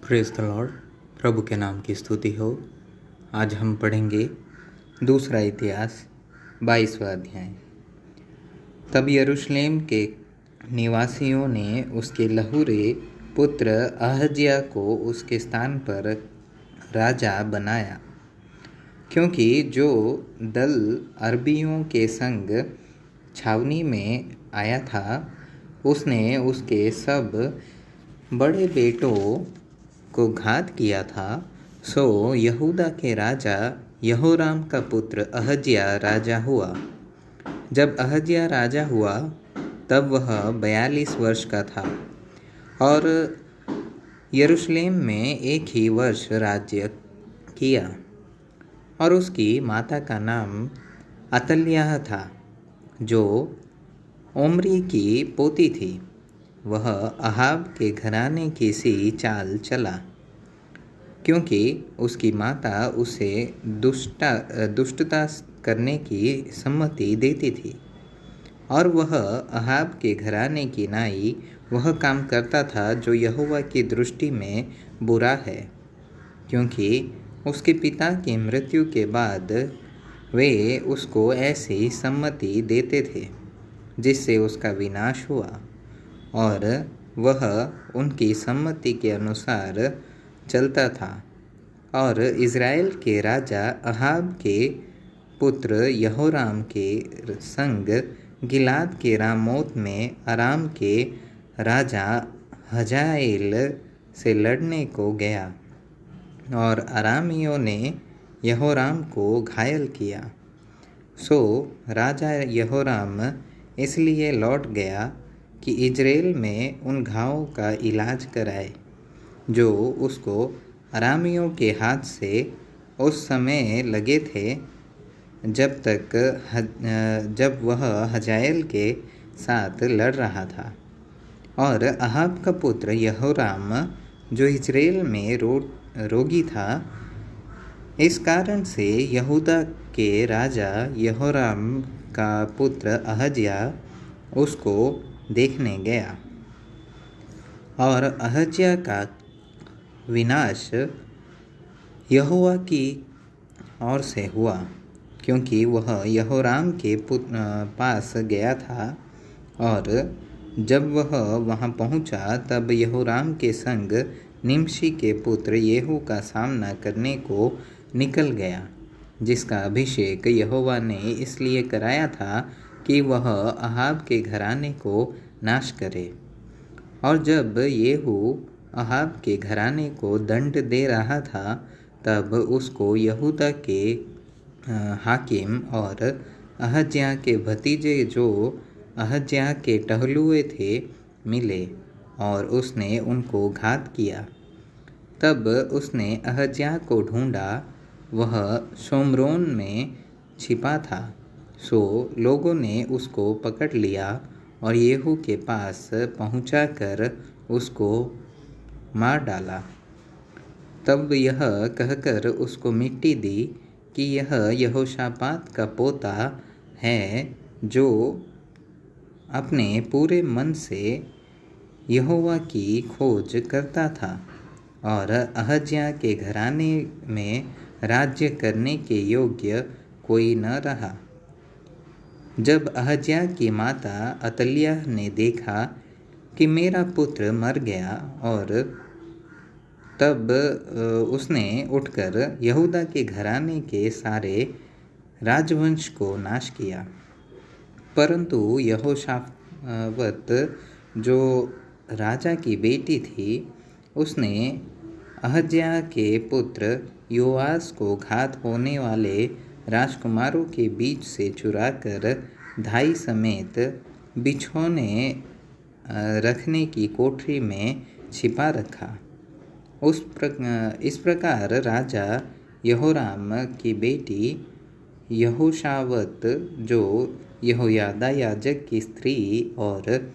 Praise the Lord. प्रभु के नाम की स्तुति हो। आज हम पढ़ेंगे दूसरा इतिहास 22वां अध्याय। तब यरूशलेम के निवासियों ने उसके लहुरे पुत्र अहज्याह को उसके स्थान पर राजा बनाया, क्योंकि जो दल अरबियों के संग छावनी में आया था उसने उसके सब बड़े बेटों को घात किया था। सो यहूदा के राजा यहोराम का पुत्र अहज्याह राजा हुआ। जब अहज्याह राजा हुआ तब वह 42 वर्ष का था और यरूशलेम में एक ही वर्ष राज्य किया। और उसकी माता का नाम अतल्याह था, जो ओम्री की पोती थी। वह अहाब के घराने की सी चाल चला, क्योंकि उसकी माता उसे दुष्टता करने की सम्मति देती थी। और वह अहाब के घराने की नाई वह काम करता था जो यहोवा की दृष्टि में बुरा है, क्योंकि उसके पिता की मृत्यु के बाद वे उसको ऐसी सम्मति देते थे जिससे उसका विनाश हुआ। और वह उनकी सम्मति के अनुसार चलता था। और इज़राइल के राजा अहाब के पुत्र यहोराम के संग गिलाद के रामोत में अराम के राजा हजाएल से लड़ने को गया, और अरामियों ने यहोराम को घायल किया। सो राजा यहोराम इसलिए लौट गया कि इज़राइल में उन घावों का इलाज कराए जो उसको अरामियों के हाथ से उस समय लगे थे, जब वह हजाएल के साथ लड़ रहा था। और अहाब का पुत्र यहोराम जो इज़राइल में रोगी था, इस कारण से यहूदा के राजा यहोराम का पुत्र अहज्याह उसको देखने गया। और अहज्याह का विनाश यहोवा की ओर से हुआ, क्योंकि वह यहोराम के पास गया था। और जब वह वहाँ पहुँचा तब यहोराम के संग निमशी के पुत्र येहू का सामना करने को निकल गया, जिसका अभिषेक यहोवा ने इसलिए कराया था कि वह अहाब के घराने को नाश करे। और जब येहू अहाब के घराने को दंड दे रहा था तब उसको यहूदा के हाकिम और अहज्याह के भतीजे जो अहज्याह के टहलुए थे मिले, और उसने उनको घात किया। तब उसने अहज्याह को ढूंढा, वह शोम्रोन में छिपा था। सो लोगों ने उसको पकड़ लिया और येहू के पास पहुंचाकर उसको मार डाला। तब यह कहकर उसको मिट्टी दी कि यह यहोशापात का पोता है, जो अपने पूरे मन से यहोवा की खोज करता था और अहज्याह के घराने में राज्य करने के योग्य कोई न रहा। जब अहज्याह की माता अतल्याह ने देखा कि मेरा पुत्र मर गया, और तब उसने उठकर यहूदा के घराने के सारे राजवंश को नाश किया। परंतु यहोशाफात जो राजा की बेटी थी, उसने अहज्याह के पुत्र योआस को घात होने वाले राजकुमारों के बीच से चुराकर धाई समेत बिछौने रखने की कोठरी में छिपा रखा। इस प्रकार राजा यहोराम की बेटी यहोशावत, जो यहोयादा याजक की स्त्री और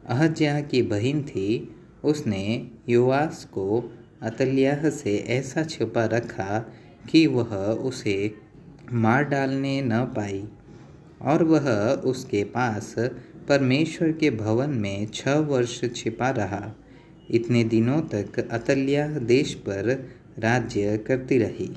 अहज्याह की बहन थी, उसने योआस को अतल्याह से ऐसा छिपा रखा कि वह उसे मार डालने न पाई। और वह उसके पास परमेश्वर के भवन में 6 वर्ष छिपा रहा। इतने दिनों तक अतल्या देश पर राज्य करती रही।